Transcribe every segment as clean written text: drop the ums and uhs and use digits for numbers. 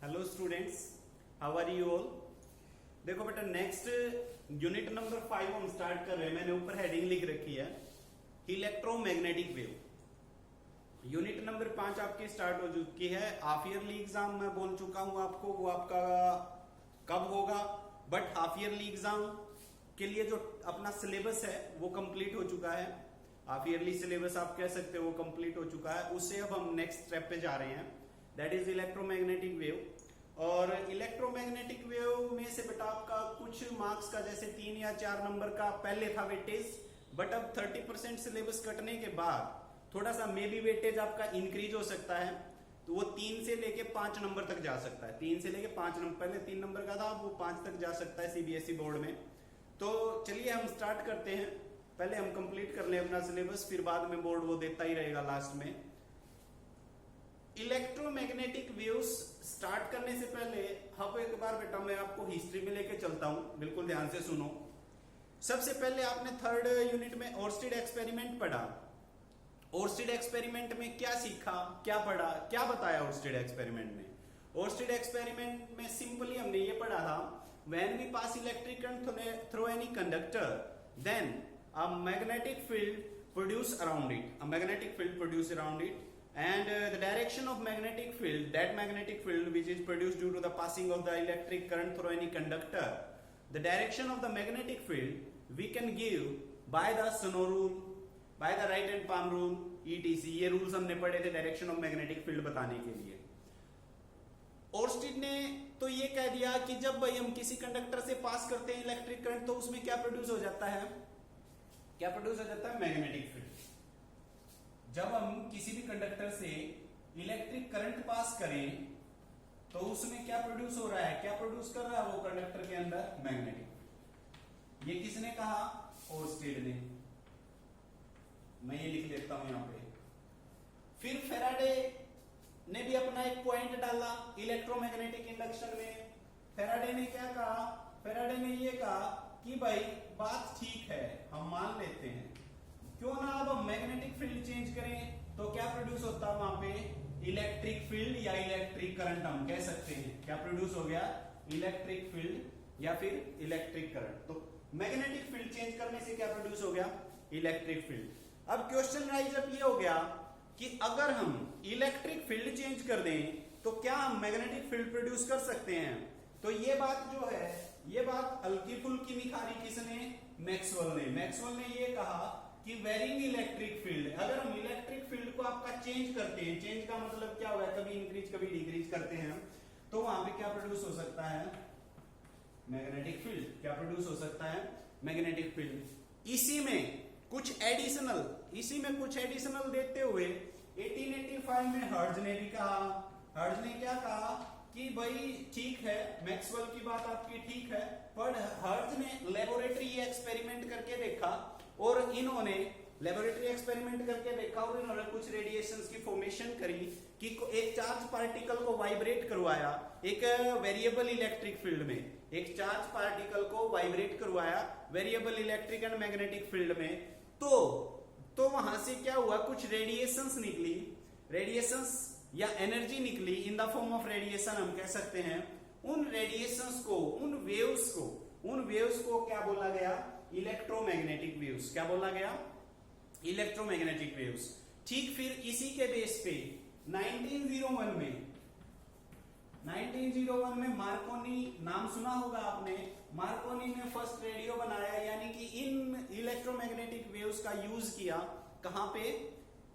Hello students, how are you all. देखो बेटा, next unit number 5 हम स्टार्ट कर रहे हैं। मैंने ऊपर हेडिंग लिख रखी है इलेक्ट्रोमैग्नेटिक वेव। यूनिट नंबर 5 आपकी स्टार्ट हो चुकी है। हाफ ईयरली एग्जाम मैं बोल चुका हूं आपको, वो आपका कब होगा, बट हाफ ईयरली एग्जाम के लिए जो अपना सिलेबस है वो कंप्लीट हो चुका है। हाफ ईयरली सिलेबस आप कह सकते हो वो कंप्लीट हो चुका है। उससे अब हम नेक्स्ट स्टेप पे जा रहे हैं, दैट इज इलेक्ट्रोमैग्नेटिक वेव। और इलेक्ट्रोमैग्नेटिक वेव में से बेटा आपका कुछ मार्क्स का जैसे 3 या 4 नंबर का पहले था वेटेज, बट अब 30% सिलेबस कटने के बाद थोड़ा सा मे बी वेटेज आपका इंक्रीज हो सकता है। तो वो 3 से लेके 5 नंबर तक जा सकता है। 3 से लेके 5 नंबर, पहले 3 नंबर का था, वो 5 तक जा सकता है सीबीएसई बोर्ड में। तो चलिए हम स्टार्ट करते हैं। पहले हम कंप्लीट कर लें अपना सिलेबस, फिर बाद में बोर्ड वो देता ही रहेगा लास्ट में। इलेक्ट्रोमैग्नेटिक वेव्स स्टार्ट करने से पहले अब एक बार बेटा मैं आपको हिस्ट्री में लेके चलता हूं, बिल्कुल ध्यान से सुनो। सबसे पहले आपने थर्ड यूनिट में ओर्स्टेड एक्सपेरिमेंट पढ़ा। ओर्स्टेड एक्सपेरिमेंट में क्या सीखा, क्या पढ़ा, क्या बताया ओर्स्टेड एक्सपेरिमेंट में। ओर्स्टेड एक्सपेरिमेंट में सिंपली हमने ये पढ़ा था, when we pass electric current through any conductor then a magnetic field produce around it, a magnetic field produce around it, and the direction of magnetic field, that magnetic field which is produced due to the passing of the electric current through any conductor, the direction of the magnetic field we can give by the Snow rule, by the right hand palm rule, etc. ये rules हमने पढ़े थे direction of magnetic field बताने के लिए। Oersted ने तो ये कह दिया कि जब भाई हम किसी कंडक्टर से पास करते हैं इलेक्ट्रिक करंट, तो उसमें क्या प्रोड्यूस हो जाता है, क्या प्रोड्यूस हो जाता है, मैग्नेटिक फील्ड। जब हम किसी भी कंडक्टर से इलेक्ट्रिक करंट पास करें तो उसमें क्या प्रोड्यूस हो रहा है, क्या प्रोड्यूस कर रहा है वो कंडक्टर के अंदर, मैग्नेटिक। ये किसने कहा, ओर्स्टेड ने। मैं ये लिख लेता हूं यहां पे। फिर फेराडे ने भी अपना एक पॉइंट डाला इलेक्ट्रोमैग्नेटिक इंडक्शन में। फेराडे ने क्या कहा, फेराडे ने ये कहा कि भाई बात ठीक है, हम मान लेते हैं, क्यों ना अब हम मैग्नेटिक फील्ड चेंज करें तो क्या प्रोड्यूस होता है वहां पे, इलेक्ट्रिक फील्ड या इलेक्ट्रिक करंट हम कह सकते हैं। क्या प्रोड्यूस हो गया, इलेक्ट्रिक फील्ड या फिर इलेक्ट्रिक करंट। तो मैग्नेटिक फील्ड चेंज करने से क्या प्रोड्यूस हो गया, इलेक्ट्रिक फील्ड। अब क्वेश्चन राइज अप ये हो गया कि अगर हम इलेक्ट्रिक फील्ड चेंज कर दें तो क्या हम मैग्नेटिक फील्ड प्रोड्यूस कर सकते हैं। तो ये बात जो है, ये बात हल्की फुल्की निखारी किसने, मैक्सवेल ने। मैक्सवेल ने ये कहा कि वेरिंग इलेक्ट्रिक फील्ड, अगर हम इलेक्ट्रिक फील्ड को आपका चेंज करते हैं, चेंज का मतलब क्या होगा, कभी इंक्रीज कभी डिक्रीज करते हैं, तो वहां पे क्या प्रोड्यूस हो सकता है, मैग्नेटिक फील्ड। क्या प्रोड्यूस हो सकता है, मैग्नेटिक फील्ड। इसी में कुछ एडिशनल देते हुए 1885 में हर्ट्ज ने भी कहा, हर्ट्ज ने क्या कहा कि भाई ठीक है, मैक्सवेल की बात आपकी ठीक है, पर हर्ट्ज ने लेबोरेटरी एक्सपेरिमेंट करके देखा और इन्होंने लेबोरेटरी एक्सपेरिमेंट करके देखा और इन्होंने कुछ रेडिएशंस की फॉर्मेशन करी कि एक चार्ज पार्टिकल को वाइब्रेट करवाया एक वेरिएबल इलेक्ट्रिक फील्ड में, एक चार्ज पार्टिकल को वाइब्रेट करवाया variable electric and magnetic field में। तो वहां से क्या हुआ, कुछ रेडिएशंस निकली, रेडिएशंस या एनर्जी निकली in the form of radiation हम कह सकते हैं। उन रेडिएशंस को, उन वेव्स को क्या बोला गया, इलेक्ट्रोमैग्नेटिक वेव्स। क्या बोला गया, इलेक्ट्रोमैग्नेटिक वेव्स। ठीक फिर इसी के बेस पे 1901 में मार्कोनी, नाम सुना होगा आपने, मार्कोनी ने फर्स्ट रेडियो बनाया, यानी कि इन इलेक्ट्रोमैग्नेटिक वेव्स का यूज किया। कहां पे,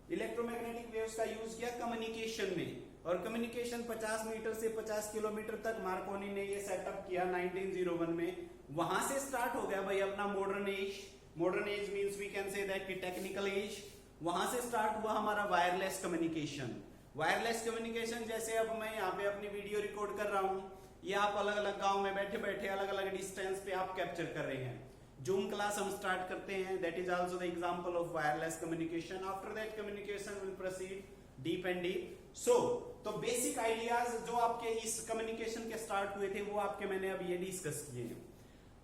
इलेक्ट्रोमैग्नेटिक वेव्स का यूज किया कम्युनिकेशन में। और कम्युनिकेशन 50 मीटर से 50 किलोमीटर तक मार्कोनी ने ये सेटअप किया 1901 में। वहां से स्टार्ट हो गया भाई अपना modern age. Modern age means we can say that कि टेक्निकल एज। वहां से स्टार्ट हुआ हमारा वायरलेस कम्युनिकेशन। वायरलेस कम्युनिकेशन जैसे अब मैं यहाँ पे अपनी वीडियो रिकॉर्ड कर रहा हूँ, ये आप अलग अलग गांव में बैठे बैठे अलग अलग डिस्टेंस पे आप कैप्चर कर रहे हैं। जूम क्लास हम स्टार्ट करते हैं, that is also the example of wireless communication. After that communication will proceed deep and deep. So तो बेसिक आइडियाज जो आपके इस कम्युनिकेशन के स्टार्ट हुए थे वो आपके मैंने अब ये डिस्कस किए हैं।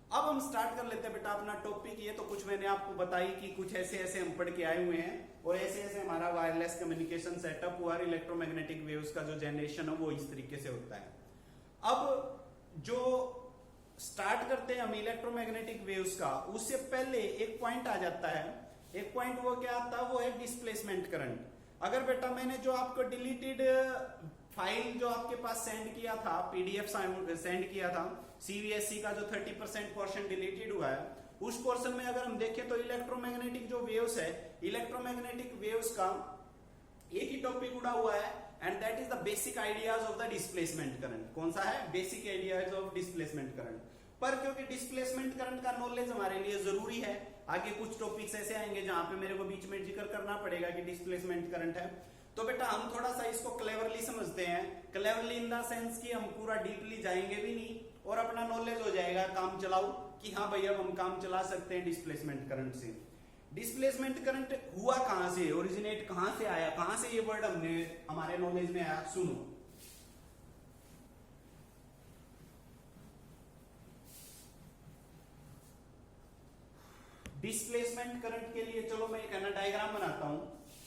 अब हम स्टार्ट कर लेते हैं बेटा अपना टॉपिक। ये तो कुछ मैंने आपको बताई कि कुछ ऐसे ऐसे हम पढ़ के आए हुए हैं और ऐसे ऐसे हमारा वायरलेस कम्युनिकेशन सेटअप हुआ। इलेक्ट्रोमैग्नेटिक वेव्स का जो जनरेशन है वो इस तरीके से होता है। अब जो स्टार्ट करते हैं हम इलेक्ट्रोमैग्नेटिक वेव्स का, उससे पहले एक पॉइंट आ जाता है। एक पॉइंट वो क्या आता है, वो है डिस्प्लेसमेंट करंट। अगर बेटा मैंने जो आपको डिलीटेड फाइल जो आपके पास सेंड किया था, पीडीएफ सेंड किया था, सीबीएसई का जो 30% पोर्शन डिलीटेड हुआ है, उस पोर्शन में अगर हम देखें तो इलेक्ट्रोमैग्नेटिक जो वेव्स है, इलेक्ट्रोमैग्नेटिक वेव्स का एक ही टॉपिक उड़ा हुआ है, and that is the basic ideas of the displacement current. कौन सा है? Basic ideas of displacement current. पर क्योंकि डिस्प्लेसमेंट करंट का नॉलेज हमारे लिए जरूरी है, आगे कुछ टॉपिक्स ऐसे आएंगे जहां पे मेरे को बीच में जिक्र करना पड़ेगा कि डिस्प्लेसमेंट करंट है, तो बेटा हम थोड़ा सा इसको क्लेवरली समझते हैं। क्लेवरली इन द सेंस कि हम पूरा डीपली जाएंगे भी नहीं और अपना नॉलेज हो जाएगा काम चलाओ कि हाँ भाई अब हम काम चला सकते हैं डिस्प्लेसमेंट करंट से। डिस्प्लेसमेंट करंट हुआ कहां से, ओरिजिनेट कहां से आया, कहां से ये वर्ड हमारे नॉलेज में आया? सुनो, डिस्प्लेसमेंट करंट के लिए चलो मैं एक है ना डायग्राम बनाता हूं,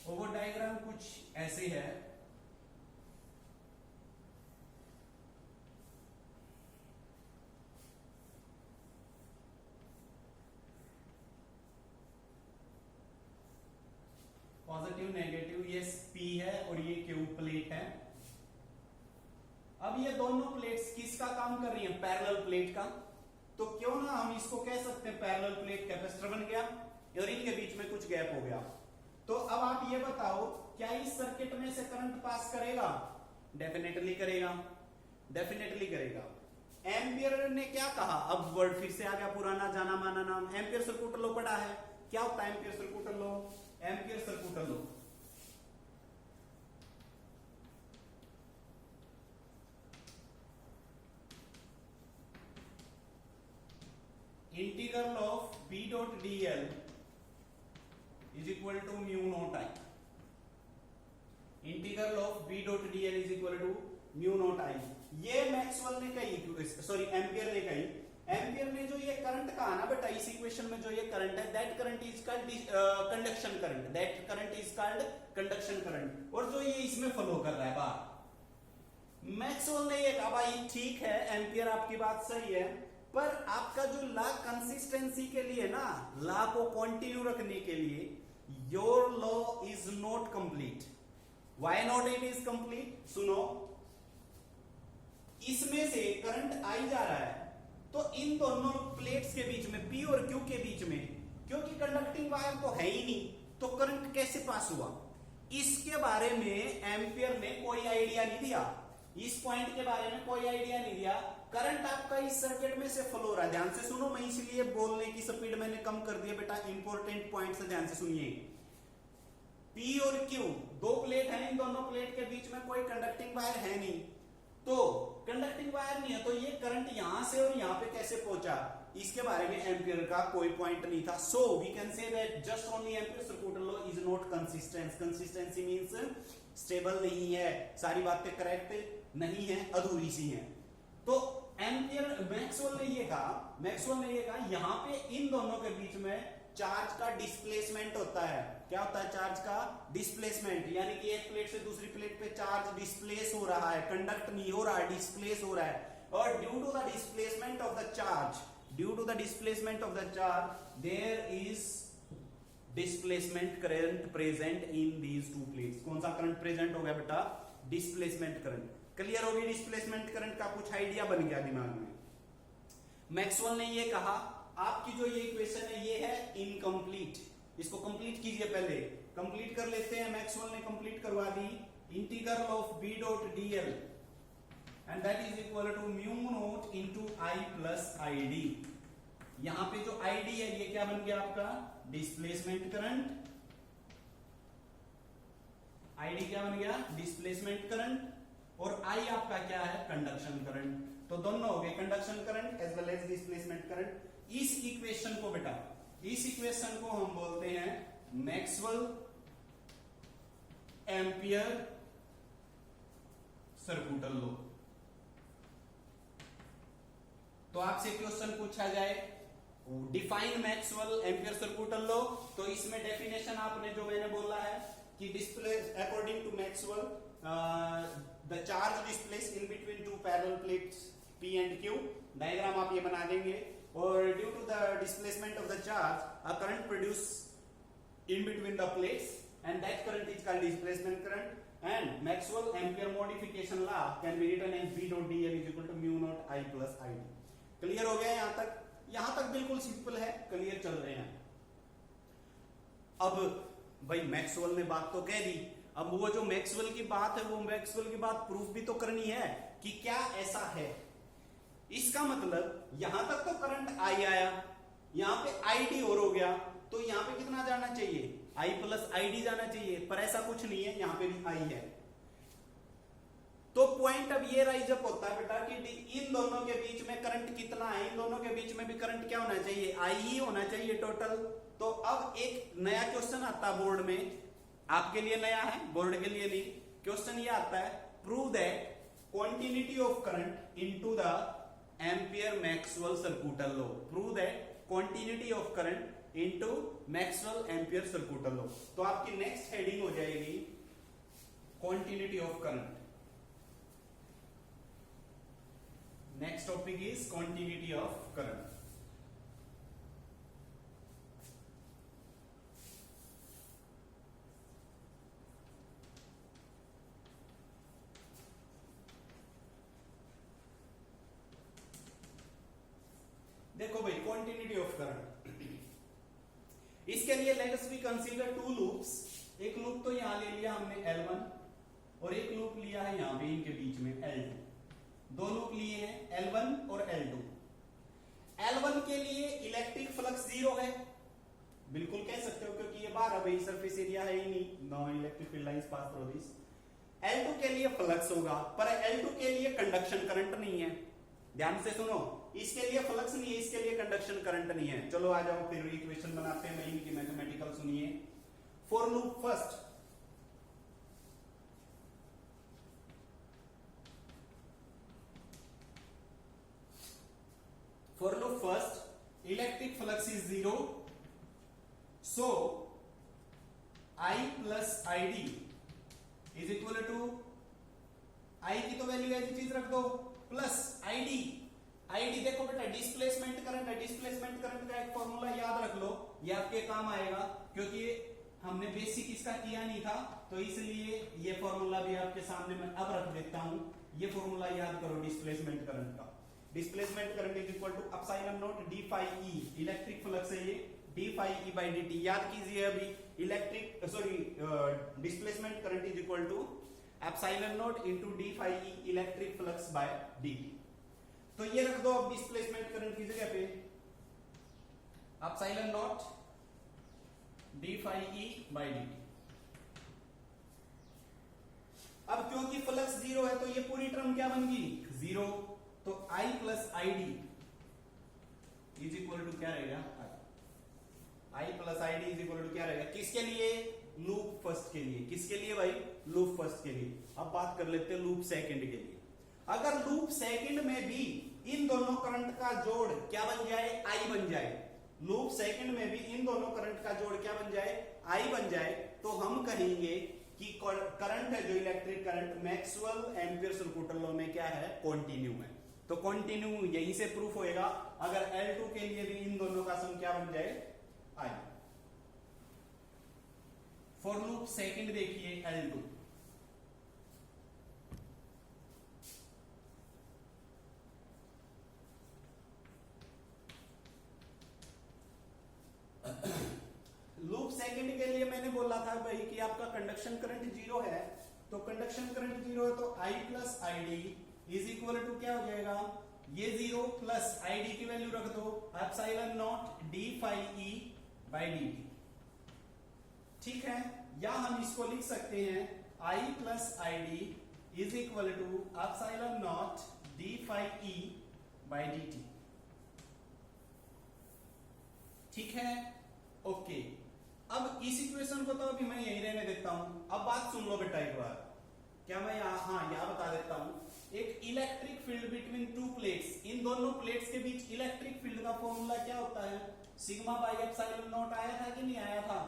और वो डायग्राम कुछ ऐसे है। पॉजिटिव नेगेटिव, ये P है और ये Q प्लेट है। अब ये दोनों प्लेट्स किसका काम कर रही हैं? पैरेलल प्लेट का। तो क्यों ना हम इसको कह सकते हैं पैरेलल प्लेट कैपेसिटर बन गया और इनके बीच में कुछ गैप हो गया। तो अब आप ये बताओ, क्या इस सर्किट में से करंट पास करेगा? डेफिनेटली करेगा, डेफिनेटली करेगा। एम्पियर ने क्या कहा? अब वर्ड फिर से आ गया, पुराना जाना माना नाम, एम्पियर सर्किट लॉ पढ़ा है। क्या होता है Ampere circuit law? Ampere circuit law integral of B dot dl is equal to mu naught I। Integral of B dot dl is equal to mu naught I। ये Maxwell ने कही, sorry ampere ने कही। Ampere ने जो ये current कहा ना बेटा, इस इक्वेशन में जो ये करंट है, that current is called conduction current, that current is called conduction current. और जो ये इसमें फ्लो कर रहा है बाहर, मैक्सवेल ने ये कहा भाई ठीक है एम्पियर आपकी बात सही है, पर आपका जो लॉ कंसिस्टेंसी के लिए ना, लॉ को कंटिन्यू रखने के लिए, your law is not complete. Why not it is complete? सुनो, इसमें से करंट आई जा रहा है, तो इन दोनों प्लेट्स के बीच में, P और Q के बीच में, क्योंकि कंडक्टिंग वायर तो है ही नहीं, तो करंट कैसे पास हुआ? इसके बारे में एम्पियर ने कोई आइडिया नहीं दिया। इस पॉइंट के बारे में कोई आइडिया नहीं दिया। करंट आपका इस सर्किट में से फ्लो हो रहा है। ध्यान से सुनो, मैं इसलिए बोलने की स्पीड मैंने कम कर दी बेटा, इंपॉर्टेंट पॉइंट से ध्यान से सुनिए। P और Q दो प्लेट है, इन दोनों प्लेट के बीच में कोई कंडक्टिंग वायर है नहीं, तो कंडक्टिंग वायर नहीं है, तो ये करंट यहां से और यहां पे कैसे पहुंचा, इसके बारे में एम्पियर का कोई पॉइंट नहीं था। So we can say that just only Ampere circuit law is not consistent. Consistency means stable नहीं है, सारी बातें करेक्ट नहीं है, अधूरी सी हैं। तो एम्पियर मैक्सवेल ने ये कहा यहां पे इन दोनों के बीच में चार्ज का डिस्प्लेसमेंट होता है। क्या होता है? चार्ज का डिस्प्लेसमेंट, यानी कि एक प्लेट से दूसरी प्लेट पे चार्ज डिस्प्लेस हो रहा है, कंडक्ट नहीं हो रहा है, डिस्प्लेस हो रहा है। और due to the displacement of the charge, there is displacement current present in these two plates. कौन सा करंट प्रेजेंट हो गया बेटा? Displacement current. क्लियर होगी? डिस्प्लेसमेंट करंट का कुछ आइडिया बन गया दिमाग में। मैक्सवेल ने ये कहा आपकी जो ये इक्वेशन है ये है इनकम्प्लीट, इसको कंप्लीट कीजिए, पहले कंप्लीट कर लेते हैं। मैक्सवेल ने कंप्लीट करवा दी। Integral of B dot dl and that is equal to mu not into I plus ID। यहां पे जो ID है ये क्या बन गया आपका? Displacement current. ID क्या बन गया? Displacement current. और I आपका क्या है? Conduction current. तो दोनों हो गए, conduction current as well as displacement current. इस इक्वेशन को बेटा, इस इक्वेशन को हम बोलते हैं मैक्सवेल एम्पियर सर्किट लॉ। तो आपसे क्वेश्चन पूछा जाए define Maxwell Ampere circuit law, तो इसमें डेफिनेशन आपने जो मैंने बोला है कि display according to Maxwell the charge displace in between two parallel plates P and Q। Diagram आप ये बना देंगे, और due to the displacement of the charge a current produce in between the plates and that current is called displacement current. And Maxwell Ampere modification law can be written as B dot dl is equal to mu naught I plus ID। Clear हो गया यहां तक? यहां तक बिल्कुल simple है, clear चल रहे हैं। अब भाई मैक्सवेल ने बात तो कह दी, अब वो जो मैक्सवेल की बात है वो मैक्सवेल की बात प्रूफ भी तो करनी है कि क्या ऐसा है। इसका मतलब यहां तक तो करंट I आया, यहां पे ID और हो गया, तो यहां पे कितना जाना चाहिए? I प्लस ID जाना चाहिए, पर ऐसा कुछ नहीं है, यहां पे भी I है। तो पॉइंट अब ये राइज अप होता है बेटा कि इन दोनों के बीच में करंट कितना है, इन दोनों के बीच में भी करंट क्या होना चाहिए? I ही होना चाहिए टोटल। तो अब एक नया क्वेश्चन आता है बोर्ड में, आपके लिए नया है, बोर्ड के लिए नहीं। क्वेश्चन ये आता है, prove that quantity of current into the ampere Maxwell circuital law. Prove that quantity of current into Maxwell ampere circuital law. तो आपकी नेक्स्ट हेडिंग हो जाएगी quantity of current. Next topic is quantity of current. देखो भाई quantity of current, इसके लिए let us B consider to loops. एक loop तो यहां ले लिया हमने L1 और एक लूप लिया है यहां पे इनके बीच में L2। दो लूप लिए हैं L1 और L2। L1 के लिए इलेक्ट्रिक फ्लक्स 0 है, बिल्कुल कह सकते हो क्योंकि ये बाहर भाई सरफेस एरिया है ही नहीं, no electric field lines pass through this. L2 के लिए फ्लक्स होगा, पर L2 के लिए कंडक्शन करंट नहीं है। ध्यान से सुनो, इसके लिए फ्लक्स नहीं है, इसके लिए कंडक्शन करंट नहीं है। चलो आ जाओ फिर इक्वेशन बनाते हैं, नहीं की मैथमेटिकल सुनिए। For loop first, for loop first electric flux is 0, so I plus ID is equal to I की तो वैल्यू ऐसी चीज रख दो प्लस ID। ID देखो बेटा डिस्प्लेसमेंट करंट है, डिस्प्लेसमेंट करंट का एक फॉर्मूला याद रख लो, ये आपके काम आएगा क्योंकि हमने बेसिक इसका किया नहीं था, तो इसलिए ये फॉर्मूला भी आपके सामने मैं अब रख देता हूं। ये फॉर्मूला याद करो डिस्प्लेसमेंट करंट का। Displacement current is equal to epsilon naught d phi e, electric flux है ये, d phi e by dt। याद कीजिए अभी electric displacement current is equal to epsilon naught into d phi e electric flux by dt। तो ये रख दो अब डिस्प्लेसमेंट करंट की जगह पे epsilon naught d phi e by dt। अब क्योंकि फ्लक्स 0 है तो ये पूरी टर्म क्या बन गई? 0। तो I plus I D is equal to क्या रहेगा? I plus I D is equal to क्या रहेगा? किसके लिए? लूप फर्स्ट के लिए। किसके लिए भाई? लूप फर्स्ट के लिए। अब बात कर लेते हैं लूप सेकंड के लिए। अगर लूप सेकंड में भी इन दोनों करंट का जोड़ क्या बन जाए? I बन जाए। लूप सेकंड में भी इन दोनों करंट का जोड़ क्या बन जाए? I बन जाए, तो हम कहेंगे कि करंट है जो electric current Maxwell ampere circuital law में क्या है? कॉन्टिन्यू है। तो कॉन्टिन्यू यहीं से प्रूफ होएगा अगर L2 के लिए भी इन दोनों का सम क्या बन जाए? I। फॉर लूप सेकंड देखिए L2, लूप सेकंड के लिए मैंने बोला था भाई कि आपका कंडक्शन करंट 0 है, तो कंडक्शन करंट 0 है तो I plus I D is equal to क्या हो जाएगा? ये 0 प्लस आई डी की वैल्यू रख दो epsilon naught d phi e by dt। ठीक है, या हम इसको लिख सकते हैं I plus I D is equal to epsilon naught d phi e by dt। ठीक है, ओके। अब इस इक्वेशन को तो अभी मैं यहीं रहने देता हूं। अब बात सुन लो बेटा एक बार, क्या मैं यहां बता देता हूं। एक electric field between two plates, इन दोनों प्लेट्स के बीच इलेक्ट्रिक फील्ड का फॉर्मूला क्या होता है? सिग्मा बाई एप्सिलॉन नॉट आया था कि नहीं आया था?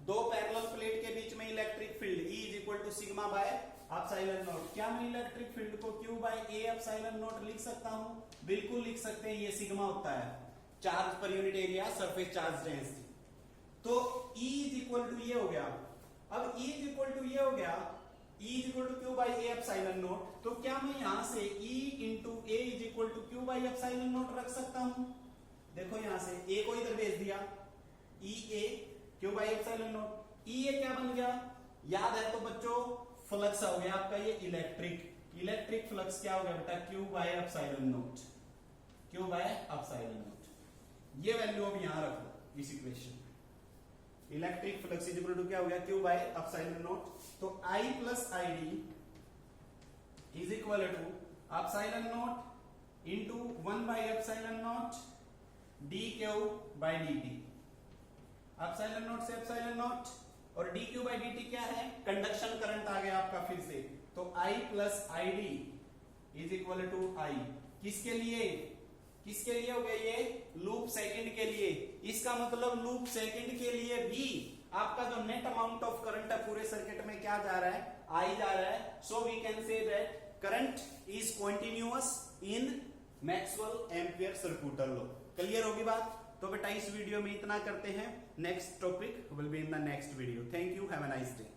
दो पैरेलल प्लेट के बीच में electric field E is equal to sigma by epsilon naught. क्या मैं इलेक्ट्रिक फील्ड को Q by A epsilon naught लिख सकता हूं? बिल्कुल लिख सकते हैं। ये सिग्मा होता है charge per unit area, surface charge density. तो E इज इक्वल टू ये हो गया। अब E इज इक्वल टू ये हो गया, E is equal to Q by A epsilon naught. तो क्या मैं यहां से E into A is equal to Q by epsilon naught रख सकता हूं? देखो यहां से A को इधर भेज दिया, EA Q by epsilon not. EA क्या बन गया? याद है तो बच्चों, फ्लक्स हो गया आपका ये इलेक्ट्रिक फ्लक्स क्या हो गया बेटा? Q by epsilon naught, Q by epsilon naught. ये वैल्यू अब यहां रखो इस equation. Electric flux is equal to क्या हो गया? Q by epsilon naught. तो I plus ID is equal to epsilon naught into 1 by epsilon naught dQ by dt। Epsilon naught से एप्सिलॉन नॉट और dQ बाय dt क्या है? Conduction current आ गया आपका फिर से। तो I plus ID is equal to I किसके लिए? किसके लिए हो गया ये? लूप सेकंड के लिए। इसका मतलब लूप सेकंड के लिए भी आपका जो नेट अमाउंट ऑफ करंट है पूरे सर्किट में क्या जा रहा है? I जा रहा है। So we can say that current is continuous in Maxwell Ampere circuit law. Clear होगी बात? तो बेटा इस वीडियो में इतना करते हैं। Next topic will be in the next video. Thank you, have a nice day.